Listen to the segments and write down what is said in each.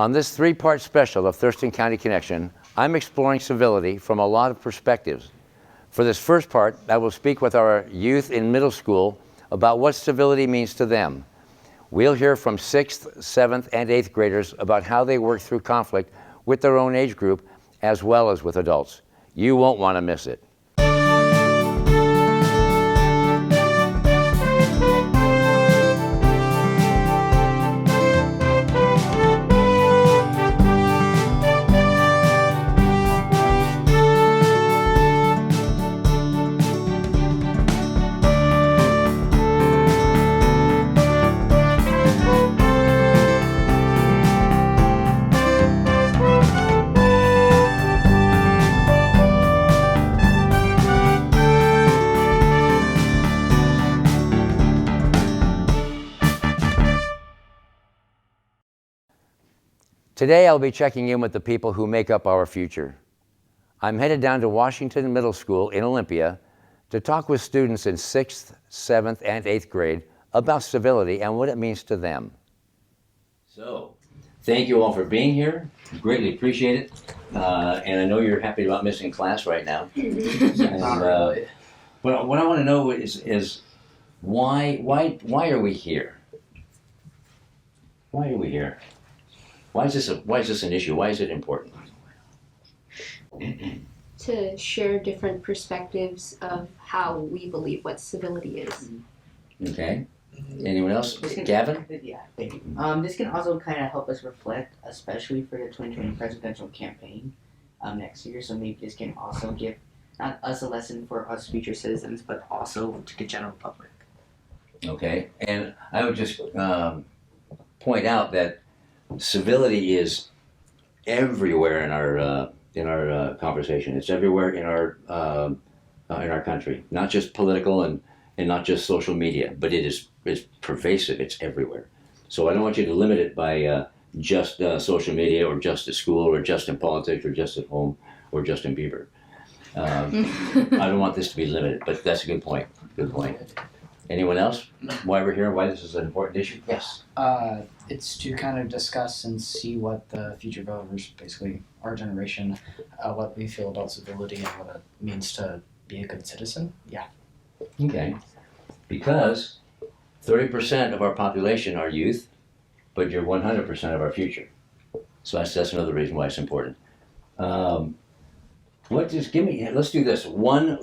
On this three-part special of Thurston County Connection, I'm exploring civility from a lot of perspectives. For this first part, I will speak with our youth in middle school about what civility means to them. We'll hear from 6th, 7th, and 8th graders about how they work through conflict with their own age group as well as with adults. You won't want to miss it. Today I'll be checking in with the people who make up our future. I'm headed down to Washington Middle School in Olympia to talk with students in 6th, 7th, and 8th grade about civility and what it means to them. So, thank you all for being here. Greatly appreciate it. And I know you're happy about missing class right now. But what I want to know is why are we here? Why are we here? Why is this an issue? Why is it important? To share different perspectives of how we believe what civility is. Okay. Anyone else? Gavin? Yeah, thank you. This can also kind of help us reflect, especially for the 2020 presidential campaign next year. So maybe this can also give not us a lesson for us future citizens, but also to the general public. Okay. And I would just point out that civility is everywhere in our conversation. It's everywhere in our country, not just political and not just social media, but it's pervasive. It's everywhere. So I don't want you to limit it by just social media, or just at school, or just in politics, or just at home, or just in Bieber. I don't want this to be limited, but that's a good point. Good point. Anyone else? Why we're here? Why this is an important issue? Yes. It's to kind of discuss and see what the future voters, basically our generation, what we feel about civility and what it means to be a good citizen. Yeah. Okay. Because 30% of our population are youth, but you're 100% of our future. So that's another reason why it's important. Let's do this.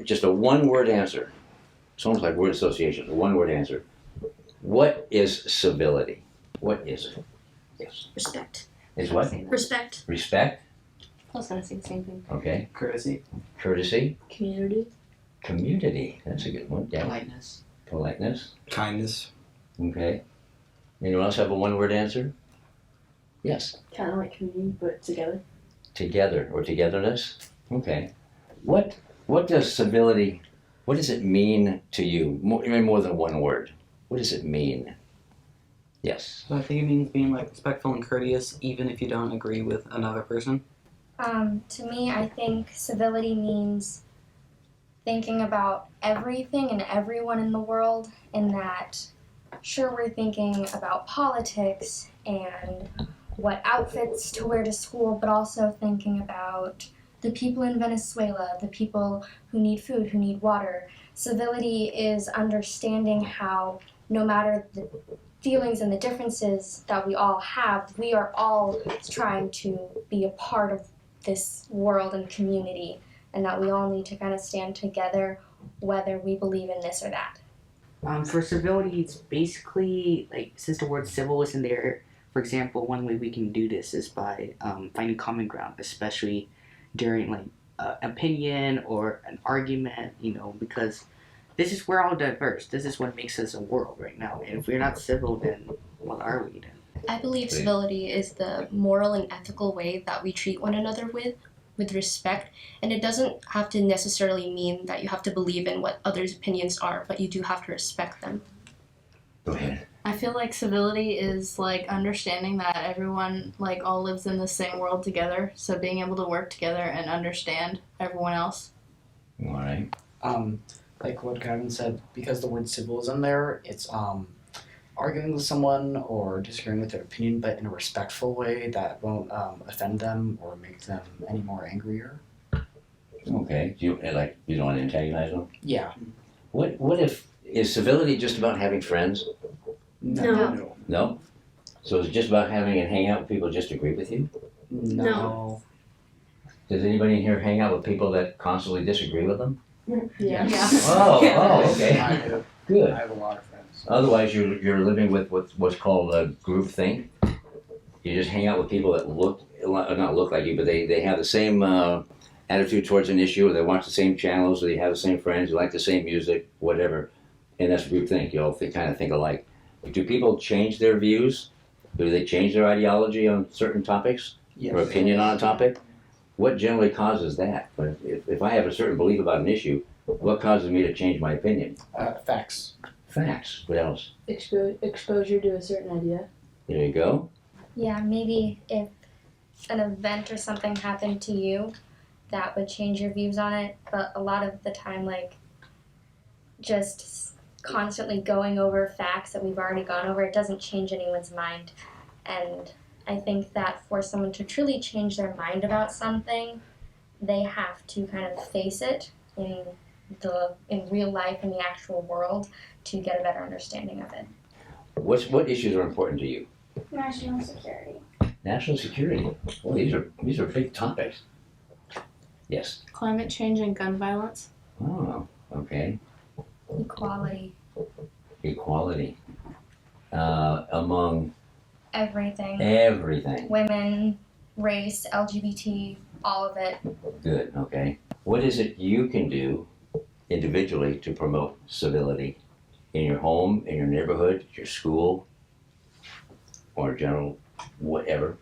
Just a one-word answer. It's almost like word association. A one-word answer. What is civility? What is it? Yes. Respect. Is what? Respect. Respect. I was going to say the same thing. Okay. Courtesy. Courtesy. Community. Community. That's a good one. Yeah. Politeness. Politeness. Kindness. Okay. Anyone else have a one-word answer? Yes. Kind of like community, but together. Together, or togetherness. Okay. What does civility, what does it mean to you? Even more than one word. What does it mean? Yes. So I think it means being like respectful and courteous even if you don't agree with another person. To me, I think civility means thinking about everything and everyone in the world, and that sure, we're thinking about politics and what outfits to wear to school, but also thinking about the people in Venezuela, the people who need food, who need water. Civility is understanding how no matter the feelings and the differences that we all have, we are all trying to be a part of this world and community, and that we all need to kind of stand together whether we believe in this or that. For civility, it's basically, like, since the word civil is in there, for example, one way we can do this is by finding common ground, especially during, like, opinion or an argument, because we're all diverse. This is what makes us a world right now. And if we're not civil, then what are we then? I believe civility is the moral and ethical way that we treat one another with respect, and it doesn't have to necessarily mean that you have to believe in what others' opinions are, but you do have to respect them. Go ahead. I feel like civility is like understanding that everyone like all lives in the same world together, so being able to work together and understand everyone else. All right. Like what Gavin said, because the word civil is in there, it's arguing with someone or disagreeing with their opinion, but in a respectful way that won't offend them or make them any more angrier. Okay. Do you you don't want to antagonize them? Yeah. What if is civility just about having friends? No. No. So is it just about having and hang out with people who just agree with you? No. Does anybody in here hang out with people that constantly disagree with them? Yeah. Oh, okay. I do. Good. I have a lot of friends. Otherwise, you're living with what's called a group think. You just hang out with people that not look like you, but they have the same attitude towards an issue, or they watch the same channels, or they have the same friends, you like the same music, whatever. And that's group think. You all kind of think alike. Do people change their views? Do they change their ideology on certain topics Yes. or opinion on a topic? What generally causes that? But if I have a certain belief about an issue, what causes me to change my opinion? Facts. Facts. What else? Exposure to a certain idea. There you go. Yeah, maybe if an event or something happened to you, that would change your views on it. But a lot of the time, like, just constantly going over facts that we've already gone over, it doesn't change anyone's mind. And I think that for someone to truly change their mind about something, they have to kind of face it in real life, in the actual world, to get a better understanding of it. What issues are important to you? National security. National security. Well, these are big topics. Yes. Climate change and gun violence. Oh, okay. Equality. Equality. Among Everything. everything. Women, race, LGBT, all of it. Good, okay. What is it you can do individually to promote civility in your home, in your neighborhood, your school, or general whatever?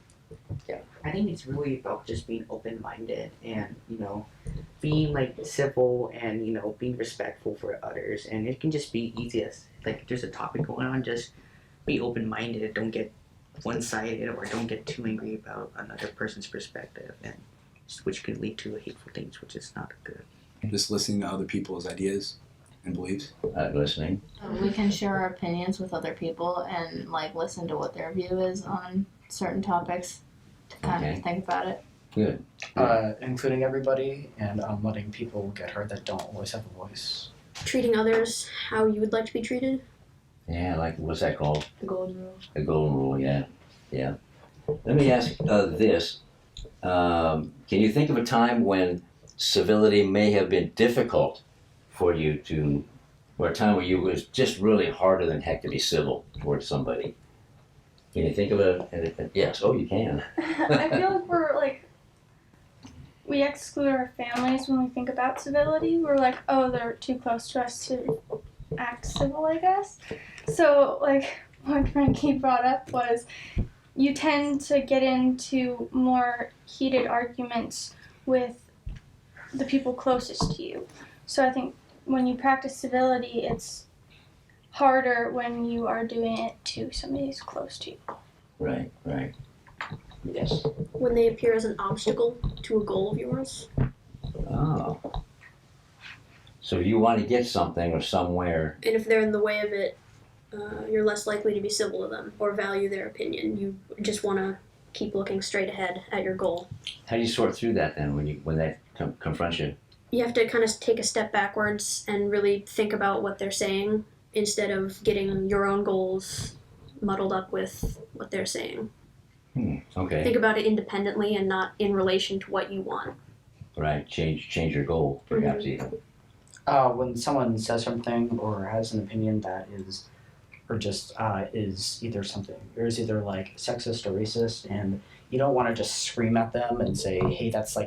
I think it's really about just being open-minded and, being like civil and, being respectful for others. And it can just be easiest. Like if there's a topic going on, just be open-minded. Don't get one-sided or don't get too angry about another person's perspective, and which can lead to hateful things, which is not good. Just listening to other people's ideas and beliefs. Listening. We can share our opinions with other people and listen to what their view is on certain topics to kind Okay. of think about it. Good. Including everybody and letting people get heard that don't always have a voice. Treating others how you would like to be treated. Yeah, what's that called? The golden rule. The golden rule, yeah. Let me ask this. Can you think of a time when civility may have been difficult for you or a time where you was just really harder than heck to be civil towards somebody? Can you think of yes, oh you can. I feel like we exclude our families when we think about civility. We're like, oh, they're too close to us to act civil, I guess. So, one Frankie brought up was you tend to get into more heated arguments with the people closest to you. So I think when you practice civility, it's harder when you are doing it to somebody who's close to you. Right. Yes. When they appear as an obstacle to a goal of yours. Oh. So you want to get something or somewhere. And if they're in the way of it, you're less likely to be civil to them or value their opinion. You just want to keep looking straight ahead at your goal. How do you sort through that then when that confronts you? You have to kind of take a step backwards and really think about what they're saying instead of getting your own goals muddled up with what they're saying. Okay. Think about it independently and not in relation to what you want. Right. Change your goal, perhaps even. When someone says something or has an opinion that is, or just is either something, or is either sexist or racist, and you don't want to just scream at them and say, hey, that's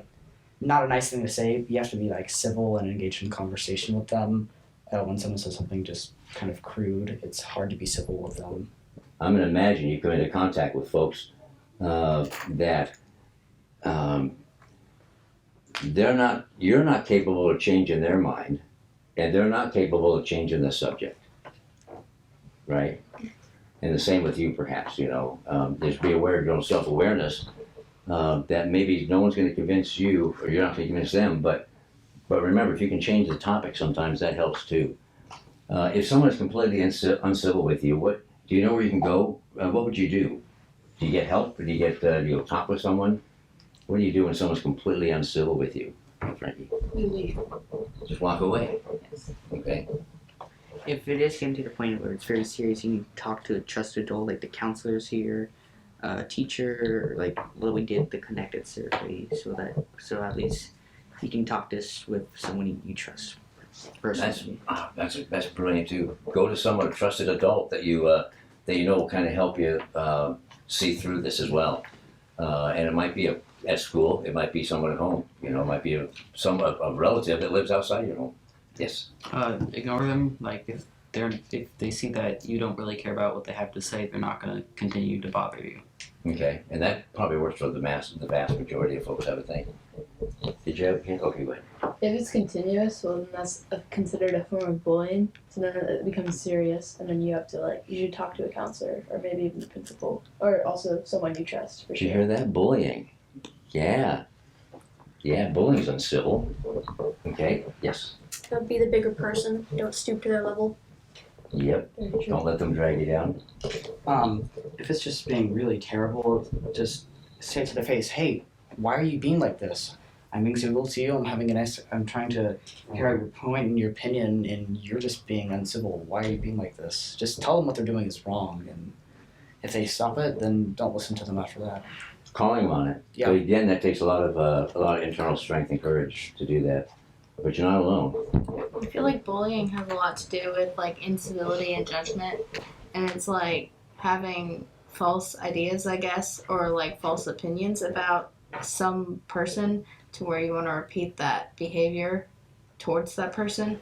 not a nice thing to say. You have to be civil and engage in conversation with them. When someone says something just kind of crude, it's hard to be civil with them. I'm going to imagine you come into contact with folks that you're not capable of changing their mind, and they're not capable of changing the subject, right? And the same with you, perhaps. Just be aware of your own self-awareness that maybe no one's going to convince you, or you're not going to convince them. But remember, if you can change the topic, sometimes that helps too. If someone is completely uncivil with you, Do you know where you can go? What would you do? Do you get help? Or do you go talk with someone? What do you do when someone's completely uncivil with you, Frankie? You leave. Just walk away. Yes. Okay. If it is getting to the point where it's very serious, you can talk to a trusted adult, like the counselors here, a teacher, like what we did, the connected survey, so at least you can talk this with someone you trust personally. That's brilliant too. Go to someone, a trusted adult that you know will kind of help you see through this as well. And it might be at school, it might be someone at home. You know, it might be a relative that lives outside your home. Yes. Ignore them. Like if they see that you don't really care about what they have to say, they're not going to continue to bother you. Okay, and that probably works for the vast majority of folks, I would think. Did you have? Okay, go ahead. If it's continuous, well, then that's considered a form of bullying. So then it becomes serious, and then you have to you should talk to a counselor or maybe even the principal, or also someone you trust for Did sure. you hear that? Bullying. Yeah, bullying's uncivil. Okay. Yes. Don't be the bigger person. Don't stoop to their level. Yep. Don't let them drag you down. If it's just being really terrible, just say to their face, "Hey, why are you being like this? I'm being civil to you. I'm trying to hear out your point and your opinion, and you're just being uncivil. Why are you being like this?" Just tell them what they're doing is wrong, and if they stop it, then don't listen to them after that. Calling them on it. Yeah. But again, that takes a lot of internal strength and courage to do that. But you're not alone. I feel like bullying has a lot to do with like incivility and judgment, and it's like having false ideas, I guess, or like false opinions about some person to where you want to repeat that behavior towards that person,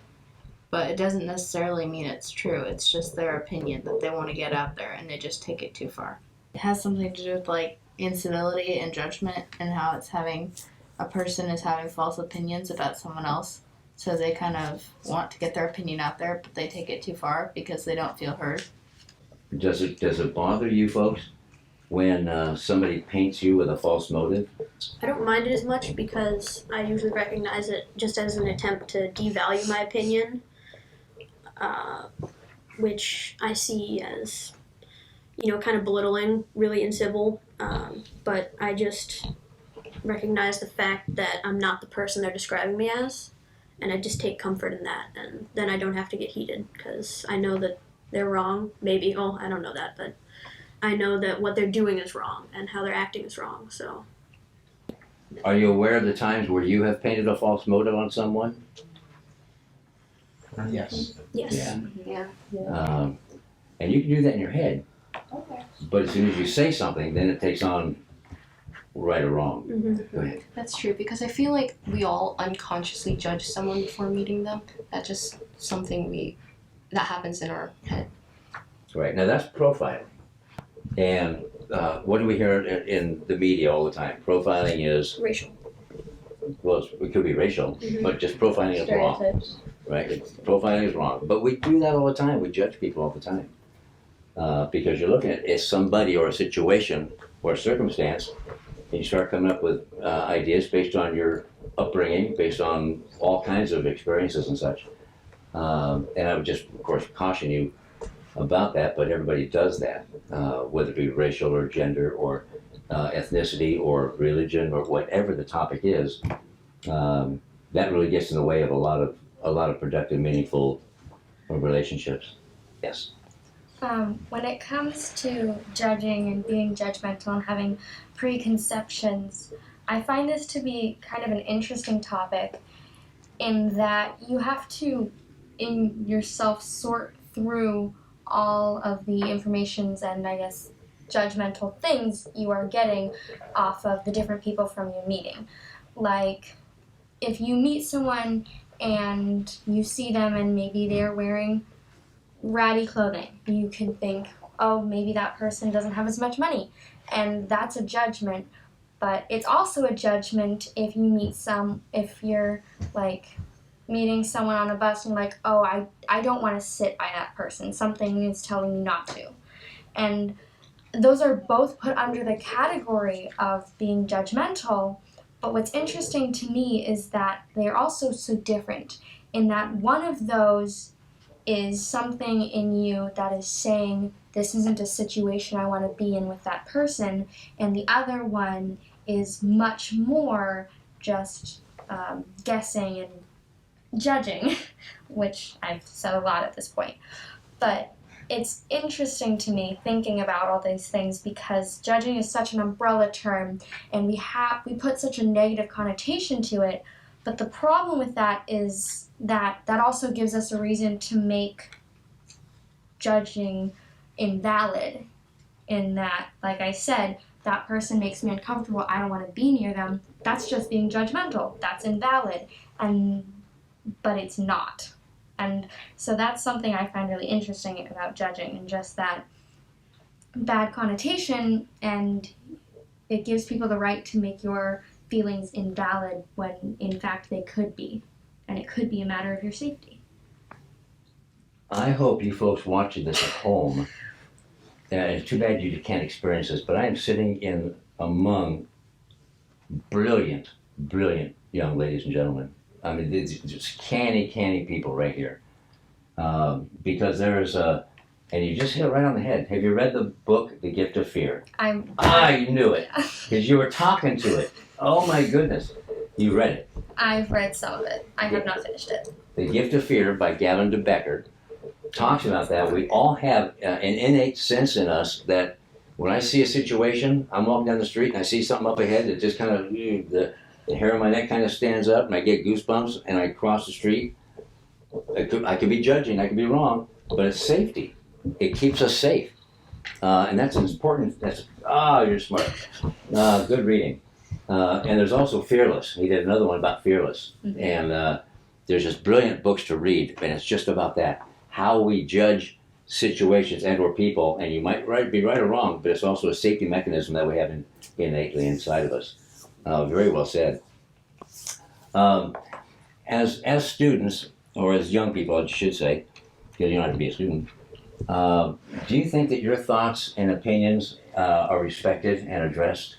but it doesn't necessarily mean it's true. It's just their opinion that they want to get out there, and they just take it too far. It has something to do with like incivility and judgment, and how it's having a person is having false opinions about someone else, so they kind of want to get their opinion out there, but they take it too far because they don't feel heard. Does it bother you folks when somebody paints you with a false motive? I don't mind it as much because I usually recognize it just as an attempt to devalue my opinion, which I see as, kind of belittling, really uncivil, but I just recognize the fact that I'm not the person they're describing me as, and I just take comfort in that, and then I don't have to get heated because I know that they're wrong. Maybe, I don't know that, but I know that what they're doing is wrong and how they're acting is wrong. So, Are you aware of the times where you have painted a false motive on someone? Yes. yes. Yeah. Yeah. And you can do that in your head, Okay. but as soon as you say something, then it takes on right or wrong. Mm-hmm. Go ahead. That's true, because I feel like we all unconsciously judge someone before meeting them. That's just something that happens in our head. Right, now that's profiling. And what do we hear in the media all the time? Profiling is, Racial. well, it could be racial, but just profiling is wrong, Stereotypes. right? Profiling is wrong. But we do that all the time. We judge people all the time. Because you're looking at somebody or a situation or a circumstance, and you start coming up with ideas based on your upbringing, based on all kinds of experiences and such. And I would just, of course, caution you about that, but everybody does that, whether it be racial or gender or ethnicity or religion or whatever the topic is. That really gets in the way of a lot of productive, meaningful relationships. Yes. When it comes to judging and being judgmental and having preconceptions, I find this to be kind of an interesting topic in that you have to, in yourself, sort through all of the informations and, I guess, judgmental things you are getting off of the different people from your meeting. Like, if you meet someone and you see them and maybe they're wearing ratty clothing, you can think, oh, maybe that person doesn't have as much money, and that's a judgment. But it's also a judgment if you're like meeting someone on a bus and like, oh, I don't want to sit by that person, something is telling me not to. And those are both put under the category of being judgmental, but what's interesting to me is that they're also so different in that one of those is something in you that is saying, this isn't a situation I want to be in with that person, and the other one is much more just guessing and judging, which I've said a lot at this point. But it's interesting to me thinking about all these things because judging is such an umbrella term, and we put such a negative connotation to it. But the problem with that is that also gives us a reason to make judging invalid, in that, like I said, that person makes me uncomfortable, I don't want to be near them. That's just being judgmental. That's invalid. But it's not. And so that's something I find really interesting about judging, and just that bad connotation, and it gives people the right to make your feelings invalid when in fact they could be. And it could be a matter of your safety. I hope you folks watching this at home, it's too bad you can't experience this, but I am sitting in among brilliant young ladies and gentlemen. I mean, these just canny people right here. Because there's and you just hit it right on the head. Have you read the book, The Gift of Fear? I knew it, because you were talking to it. Oh my goodness. You read it. I've read some of it. I have not finished it. The Gift of Fear by Gavin de Becker talks about that. We all have an innate sense in us that when I see a situation, I'm walking down the street and I see something up ahead that just kind of, the hair on my neck kind of stands up and I get goosebumps and I cross the street. I could be judging, I could be wrong, but it's safety. It keeps us safe. And that's important. You're smart. Good reading. And there's also Fearless. He did another one about Fearless. Mm-hmm. And there's just brilliant books to read, and it's just about that. How we judge situations and or people, and you might be right or wrong, but it's also a safety mechanism that we have innately inside of us. Very well said. As students, or as young people, I should say, because you don't have to be a student, do you think that your thoughts and opinions are respected and addressed?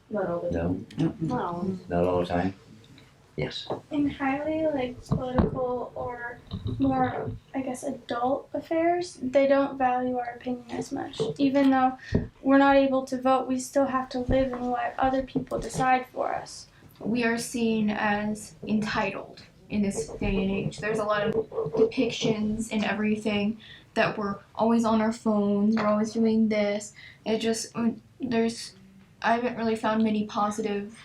Not all the time. No. Not all the time? Yes. In highly political or more, I guess, adult affairs, they don't value our opinion as much. Even though we're not able to vote, we still have to live in what other people decide for us. We are seen as entitled in this day and age. There's a lot of depictions and everything that we're always on our phones, we're always doing this. I haven't really found many positive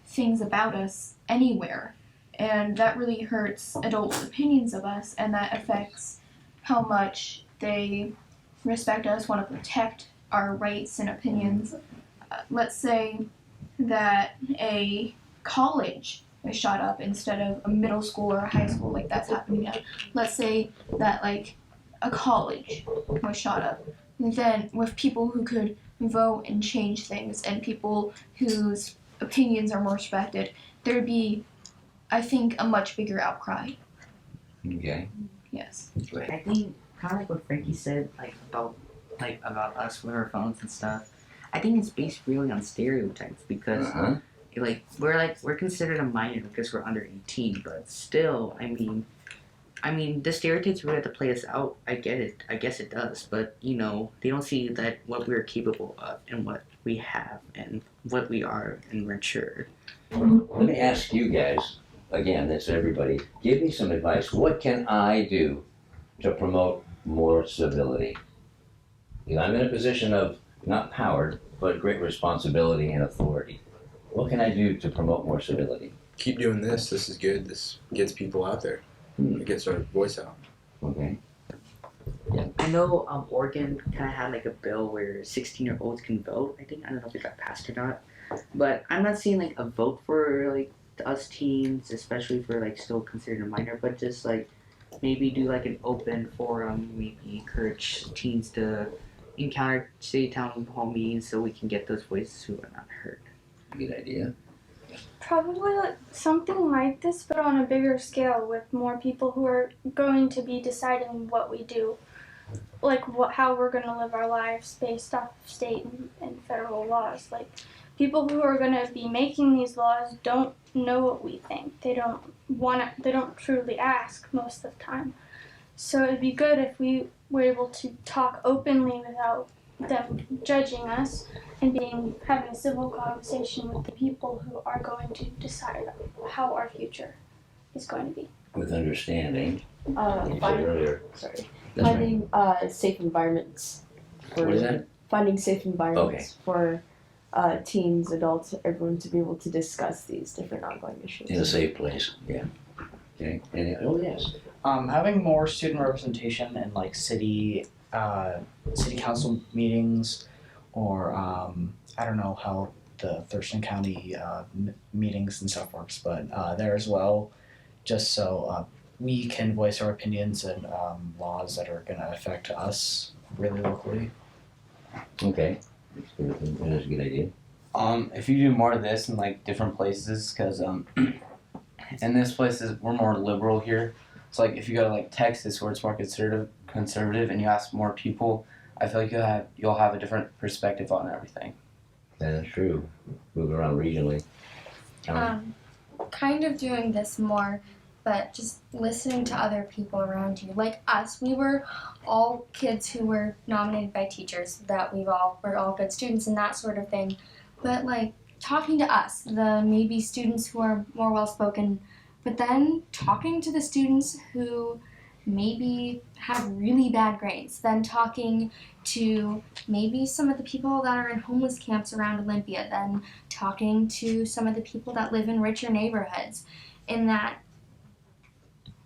things about us anywhere, and that really hurts adults' opinions of us, and that affects how much they respect us, want to protect our rights and opinions. Let's say that a college was shot up instead of a middle school or a high school, like that's happening now. Let's say that like a college was shot up, and then with people who could vote and change things, and people whose opinions are more respected, there'd be, I think, a much bigger outcry. Okay. Yes. I think kind of like what Frankie said, about us with our phones and stuff. I think it's based really on stereotypes, because we're considered a minor because we're under 18, but still, I mean, the stereotypes really have to play us out. I get it. I guess it does. But, they don't see that what we're capable of and what we have and what we are and mature. Let me ask you guys, again, that's everybody, give me some advice. What can I do to promote more civility? I'm in a position of not power, but great responsibility and authority. What can I do to promote more civility? Keep doing this. This is good. This gets people out there. It gets our voice out. Okay. Yeah. I know Oregon kind of had like a bill where 16-year-olds can vote. I don't know if it got passed or not, but I'm not seeing like a vote for like us teens, especially for like still considered a minor, but just like maybe do like an open forum, maybe encourage teens to encounter city town hall meetings so we can get those voices who are not heard. Good idea. Probably like something like this, but on a bigger scale, with more people who are going to be deciding what we do, like how we're going to live our lives based off state and federal laws. Like people who are going to be making these laws don't know what we think. They don't they don't truly ask most of the time. So it'd be good if we were able to talk openly without them judging us and having a civil conversation with the people who are going to decide how our future is going to be. With understanding. You said Finding, earlier. sorry. That's right. Finding safe environments. For, What is that? Finding safe environments for teens, adults, everyone to be able to discuss these different ongoing issues. In a safe place, yeah. Okay, and, oh yes. Having more student representation in like city council meetings, or I don't know how the Thurston County meetings and stuff works, but there as well, just so we can voice our opinions and laws that are going to affect us really locally. Okay, that's a good idea. If you do more of this in like different places, because in this place we're more liberal here. So like if you go to like Texas where it's more conservative, and you ask more people, I feel like you'll have a different perspective on everything. That's true. Move around regionally. Kind of doing this more, but just listening to other people around you. Like us, we were all kids who were nominated by teachers, that we're all good students and that sort of thing. But like talking to us, the maybe students who are more well-spoken, but then talking to the students who maybe have really bad grades, then talking to maybe some of the people that are in homeless camps around Olympia, then talking to some of the people that live in richer neighborhoods, in that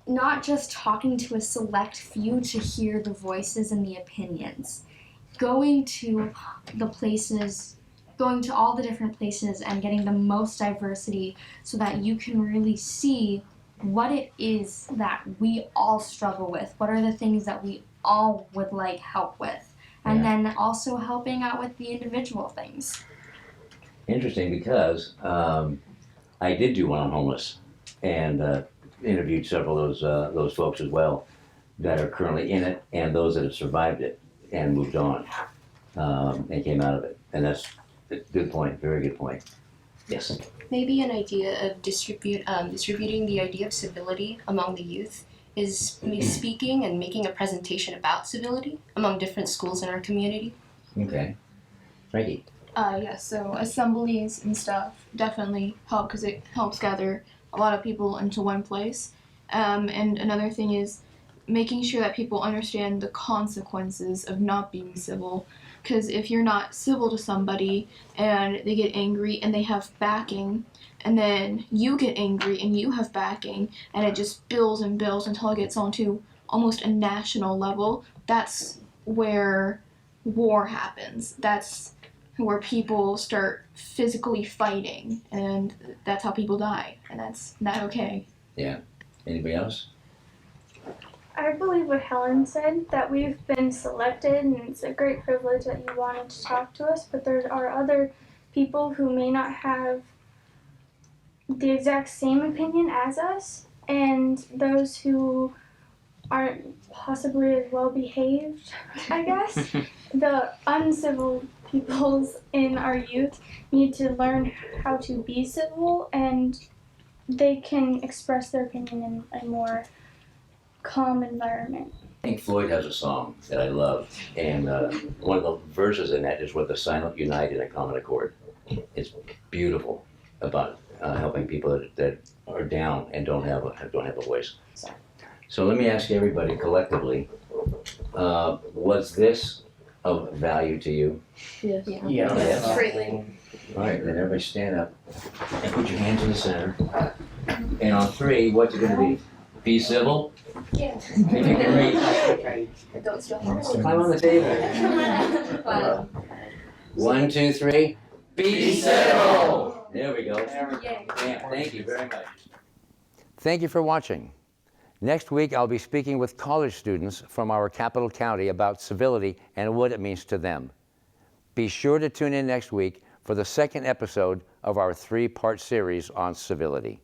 not just talking to a select few to hear the voices and the opinions, going to all the different places and getting the most diversity so that you can really see what it is that we all struggle with, what are the things that we all would like help with, and then also helping out with the individual things. Interesting, because I did do one on homeless, and interviewed several of those folks as well that are currently in it, and those that have survived it and moved on and came out of it. And that's a good point, very good point. Yes. Maybe an idea of distributing the idea of civility among the youth is speaking and making a presentation about civility among different schools in our community. Okay. Frankie. So assemblies and stuff definitely help because it helps gather a lot of people into one place. And another thing is making sure that people understand the consequences of not being civil. Because if you're not civil to somebody and they get angry and they have backing, and then you get angry and you have backing, and it just builds and builds until it gets onto almost a national level, that's where war happens. That's where people start physically fighting, and that's how people die, and that's not okay. Yeah. Anybody else? I believe what Helen said, that we've been selected and it's a great privilege that you wanted to talk to us, but there are other people who may not have the exact same opinion as us, and those who aren't possibly as well behaved, I guess. The uncivil peoples in our youth need to learn how to be civil, and they can express their opinion in a more calm environment. I think Floyd has a song that I love, and one of the verses in that is "With the silent unite in a common accord." It's beautiful about helping people that are down and don't have a voice. So let me ask everybody collectively: was this of value to you? Yes. Yeah. Yes. Greatly. All right, then everybody stand up and put your hands in the center. And on 3, what's it going to be? Be civil. Yes. If you can reach. Climb on the table. Wow. 1, 2, 3. Be civil. There we go. Yeah, thank you very much. Thank you for watching. Next week, I'll be speaking with college students from our capital county about civility and what it means to them. Be sure to tune in next week for the second episode of our 3-part series on civility.